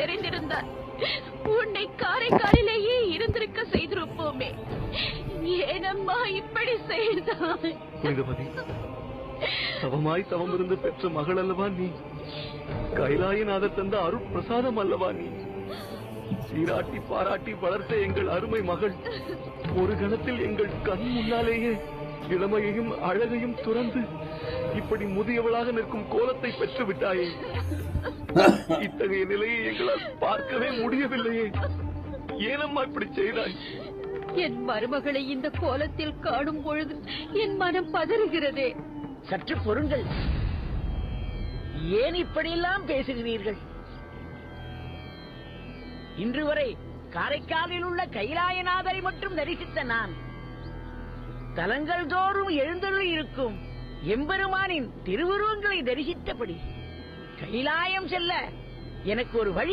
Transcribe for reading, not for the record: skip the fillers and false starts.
தெரிந்திருந்தால் உன்னை காரைக்காலிலேயே இருந்திருக்க செய்திருப்போமே. ஏனம்மா இப்படி செய்தாய்? தவமாய் தவமிருந்து பெற்ற மகள் அல்லவா நீ? கைலாயநாதர் தந்த அருட்பிரசாதம் அல்லவா நீ? சீராட்டி பாராட்டி வளர்த்த எங்கள் அருமை மகள் ஒரு கணத்தில் எங்கள் கண் முன்னாலேயே இளமையையும் அழகையும் துறந்து இப்படி முதியவளாக நிற்கும் கோலத்தை பெற்று விட்டாயே. இத்தகைய நிலையை எங்களால் பார்க்கவே முடியவில்லையே. ஏனம்மா இப்படி செய்தாய்? என் மருமகளை இந்த கோலத்தில் காணும் பொழுது என் மனம் பதறுகிறதே. சற்று பொறுங்கள். ஏன் இப்படியெல்லாம் பேசுகிறீர்கள்? இன்று வரை காரைக்காலில் உள்ள கைலாயநாதரை மட்டும் தரிசித்த நான் தலங்கள் தோறும் எழுந்தருளி இருக்கும் எம்பெருமானின் திருவுருவங்களை தரிசித்தபடி கைலாயம் செல்ல எனக்கு ஒரு வழி